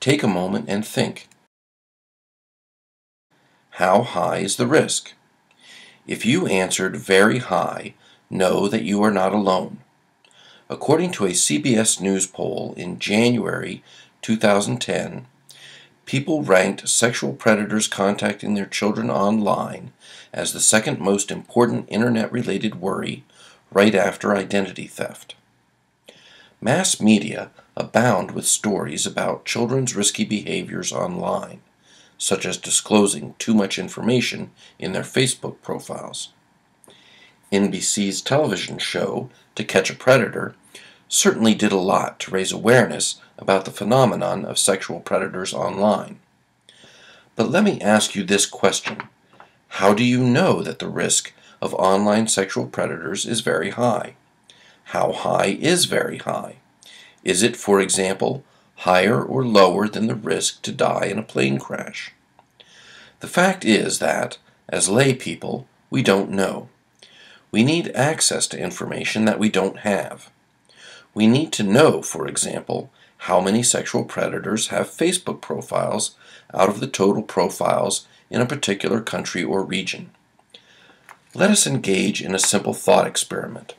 Take a moment and think. How high is the risk? If you answered very high, know that you are not alone. According to a CBS News poll in January 2010, people ranked sexual predators contacting their children online as the second most important internet-related worry, right after identity theft. Mass media abound with stories about children's risky behaviors online, such as disclosing too much information in their Facebook profiles. NBC's television show, To Catch a Predator, certainly did a lot to raise awareness about the phenomenon of sexual predators online. But let me ask you this question. How do you know that the risk of online sexual predators is very high? How high is very high? Is it, for example, higher or lower than the risk to die in a plane crash? The fact is that, as lay people, we don't know. We need access to information that we don't have. We need to know, for example, how many sexual predators have Facebook profiles out of the total profiles in a particular country or region. Let us engage in a simple thought experiment.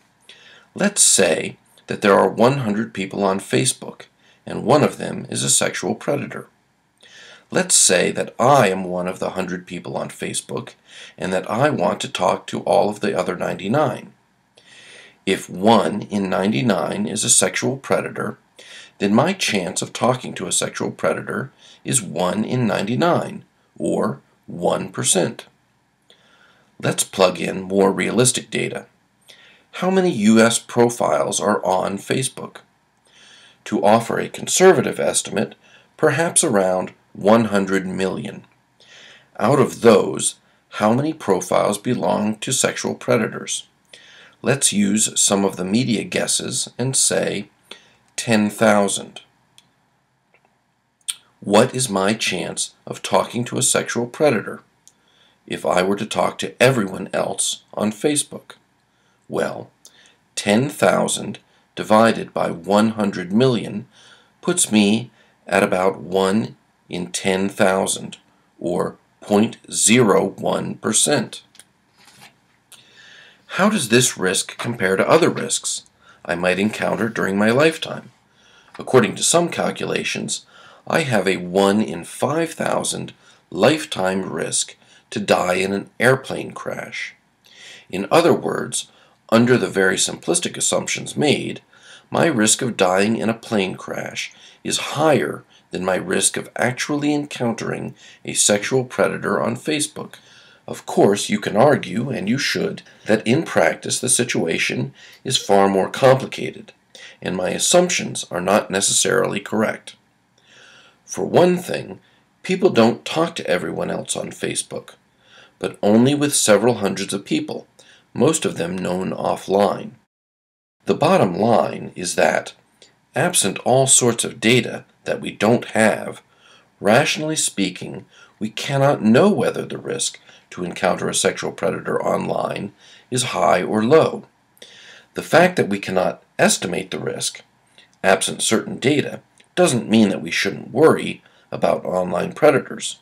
Let's say that there are 100 people on Facebook, and one of them is a sexual predator. Let's say that I am one of the 100 people on Facebook, and that I want to talk to all of the other 99. If 1 in 99 is a sexual predator, then my chance of talking to a sexual predator is 1 in 99, or 1%. Let's plug in more realistic data. How many U.S. profiles are on Facebook? To offer a conservative estimate, perhaps around 100 million. Out of those, how many profiles belong to sexual predators? Let's use some of the media guesses and say 10,000. What is my chance of talking to a sexual predator if I were to talk to everyone else on Facebook? Well, 10,000 divided by 100 million puts me at about 1 in 10,000, or 0.01%. How does this risk compare to other risks I might encounter during my lifetime? According to some calculations, I have a 1 in 5,000 lifetime risk to die in an airplane crash. In other words, under the very simplistic assumptions made, my risk of dying in a plane crash is higher than my risk of actually encountering a sexual predator on Facebook. Of course, you can argue, and you should, that in practice the situation is far more complicated, and my assumptions are not necessarily correct. For one thing, people don't talk to everyone else on Facebook, but only with several hundreds of people, most of them known offline. The bottom line is that, absent all sorts of data that we don't have, rationally speaking, we cannot know whether the risk to encounter a sexual predator online is high or low. The fact that we cannot estimate the risk, absent certain data, doesn't mean that we shouldn't worry about online predators.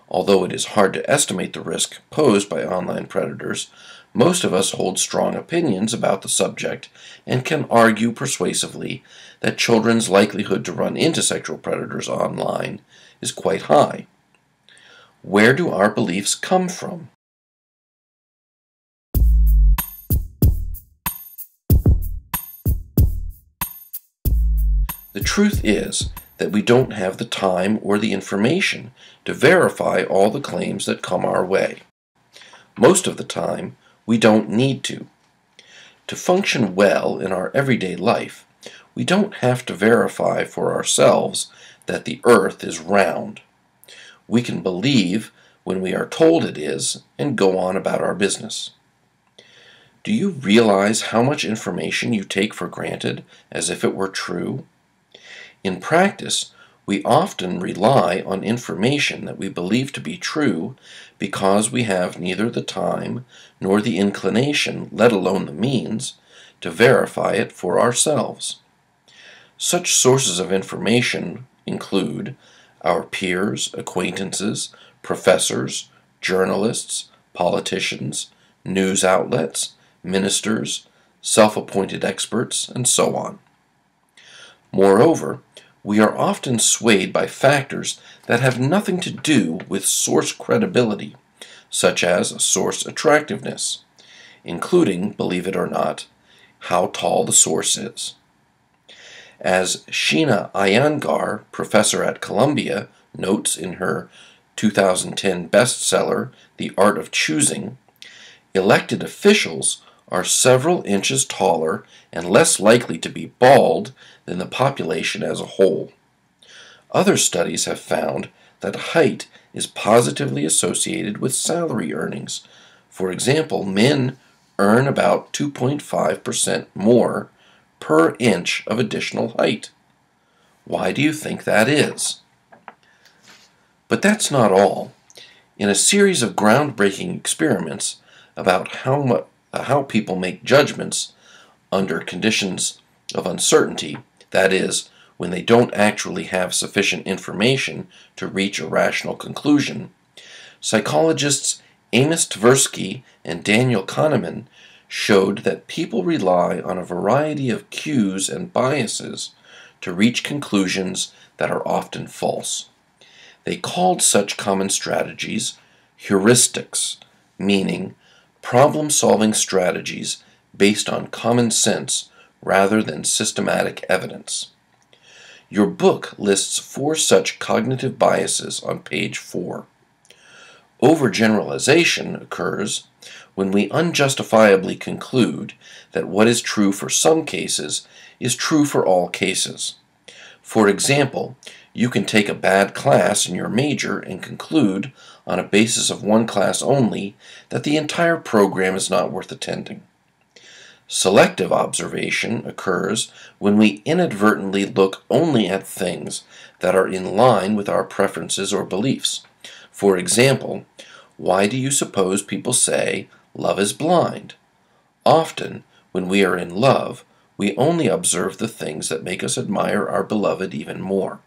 Although it is hard to estimate the risk posed by online predators, most of us hold strong opinions about the subject and can argue persuasively that children's likelihood to run into sexual predators online is quite high. Where do our beliefs come from? The truth is that we don't have the time or the information to verify all the claims that come our way. Most of the time, we don't need to. To function well in our everyday life, we don't have to verify for ourselves that the earth is round. We can believe when we are told it is and go on about our business. Do you realize how much information you take for granted as if it were true? In practice, we often rely on information that we believe to be true because we have neither the time nor the inclination, let alone the means, to verify it for ourselves. Such sources of information include our peers, acquaintances, professors, journalists, politicians, news outlets, ministers, self-appointed experts, and so on. Moreover, we are often swayed by factors that have nothing to do with source credibility, such as source attractiveness, including, believe it or not, how tall the source is. As Sheena Iyengar, professor at Columbia, notes in her 2010 bestseller, The Art of Choosing, elected officials are several inches taller and less likely to be bald than the population as a whole. Other studies have found that height is positively associated with salary earnings. For example, men earn about 2.5% more per inch of additional height. Why do you think that is? But that's not all. In a series of groundbreaking experiments about how people make judgments under conditions of uncertainty, that is, when they don't actually have sufficient information to reach a rational conclusion, psychologists Amos Tversky and Daniel Kahneman showed that people rely on a variety of cues and biases to reach conclusions that are often false. They called such common strategies heuristics, meaning problem-solving strategies based on common sense rather than systematic evidence. Your book lists 4 such cognitive biases on page 4. Overgeneralization occurs when we unjustifiably conclude that what is true for some cases is true for all cases. For example, you can take a bad class in your major and conclude, on a basis of one class only, that the entire program is not worth attending. Selective observation occurs when we inadvertently look only at things that are in line with our preferences or beliefs. For example, why do you suppose people say love is blind? Often, when we are in love, we only observe the things that make us admire our beloved even more.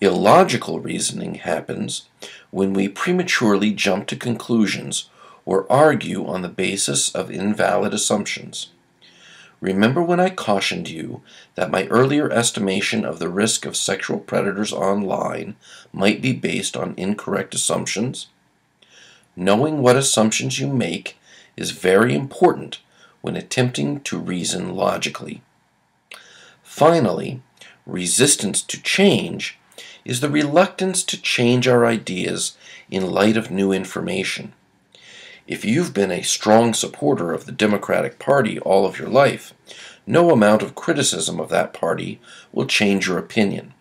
Illogical reasoning happens when we prematurely jump to conclusions or argue on the basis of invalid assumptions. Remember when I cautioned you that my earlier estimation of the risk of sexual predators online might be based on incorrect assumptions? Knowing what assumptions you make is very important when attempting to reason logically. Finally, resistance to change is the reluctance to change our ideas in light of new information. If you've been a strong supporter of the Democratic Party all of your life, no amount of criticism of that party will change your opinion.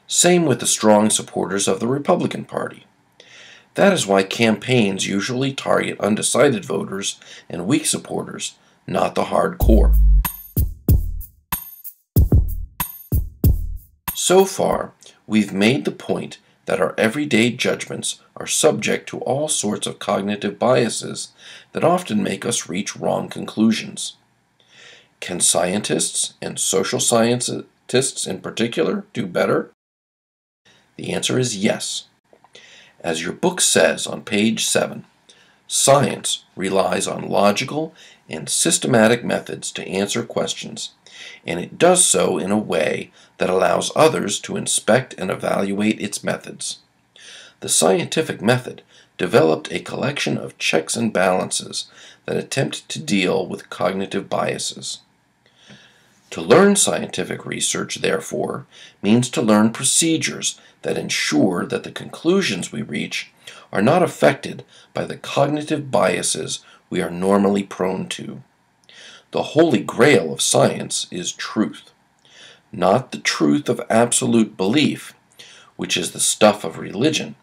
Same with the strong supporters of the Republican Party. That is why campaigns usually target undecided voters and weak supporters, not the hardcore. So far, we've made the point that our everyday judgments are subject to all sorts of cognitive biases that often make us reach wrong conclusions. Can scientists, and social scientists in particular, do better? The answer is yes. As your book says on page 7, science relies on logical and systematic methods to answer questions, and it does so in a way that allows others to inspect and evaluate its methods. The scientific method developed a collection of checks and balances that attempt to deal with cognitive biases. To learn scientific research, therefore, means to learn procedures that ensure that the conclusions we reach are not affected by the cognitive biases we are normally prone to. The holy grail of science is truth. Not the truth of absolute belief, which is the stuff of religion,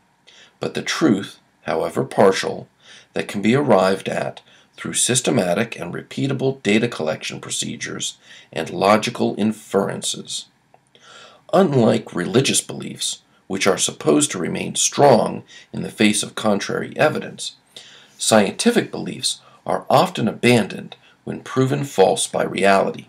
but the truth, however partial, that can be arrived at through systematic and repeatable data collection procedures and logical inferences. Unlike religious beliefs, which are supposed to remain strong in the face of contrary evidence, scientific beliefs are often abandoned when proven false by reality.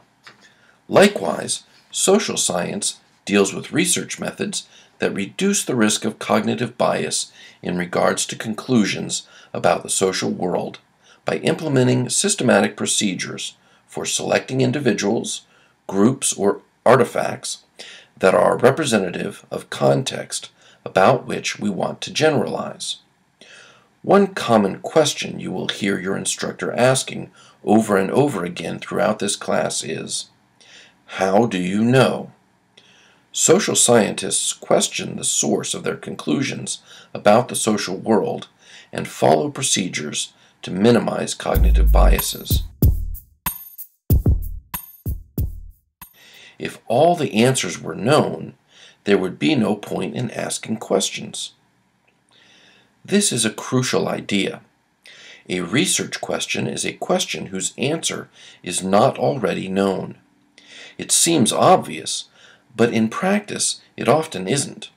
Likewise, social science deals with research methods that reduce the risk of cognitive bias in regards to conclusions about the social world by implementing systematic procedures for selecting individuals, groups, or artifacts that are representative of context about which we want to generalize. One common question you will hear your instructor asking over and over again throughout this class is, "How do you know?" Social scientists question the source of their conclusions about the social world and follow procedures to minimize cognitive biases. If all the answers were known, there would be no point in asking questions. This is a crucial idea. A research question is a question whose answer is not already known. It seems obvious, but in practice it often isn't.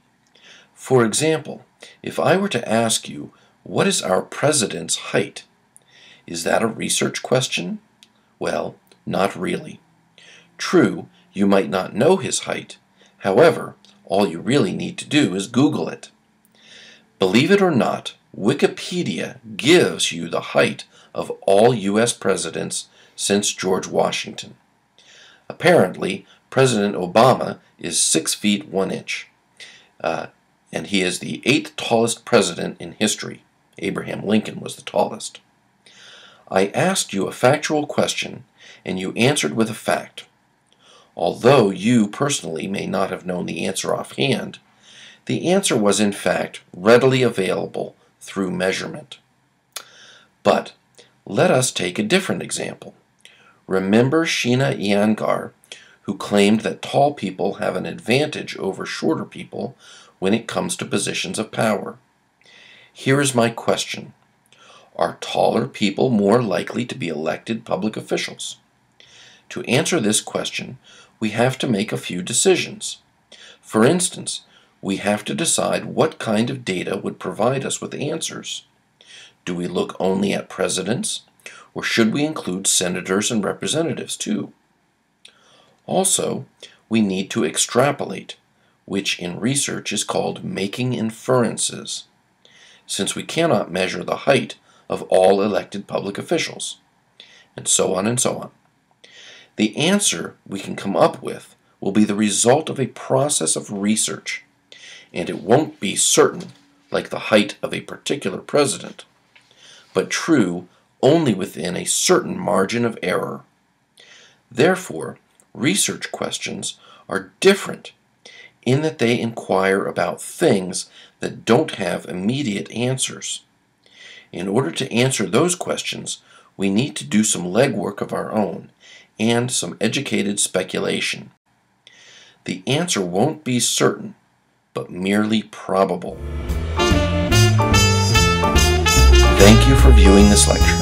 For example, if I were to ask you, "What is our president's height?" Is that a research question? Well, not really. True, you might not know his height. However, all you really need to do is Google it. Believe it or not, Wikipedia gives you the height of all U.S. presidents since George Washington. Apparently, President Obama is 6 feet 1 inch, and he is the 8th tallest president in history. Abraham Lincoln was the tallest. I asked you a factual question, and you answered with a fact. Although you personally may not have known the answer offhand, the answer was in fact readily available through measurement. But let us take a different example. Remember Sheena Iyengar, who claimed that tall people have an advantage over shorter people when it comes to positions of power. Here is my question. Are taller people more likely to be elected public officials? To answer this question, we have to make a few decisions. For instance, we have to decide what kind of data would provide us with answers. Do we look only at presidents, or should we include senators and representatives too? Also, we need to extrapolate, which in research is called making inferences, since we cannot measure the height of all elected public officials, and so on and so on. The answer we can come up with will be the result of a process of research, and it won't be certain like the height of a particular president, but true only within a certain margin of error. Therefore, research questions are different in that they inquire about things that don't have immediate answers. In order to answer those questions, we need to do some legwork of our own and some educated speculation. The answer won't be certain, but merely probable. Thank you for viewing this lecture.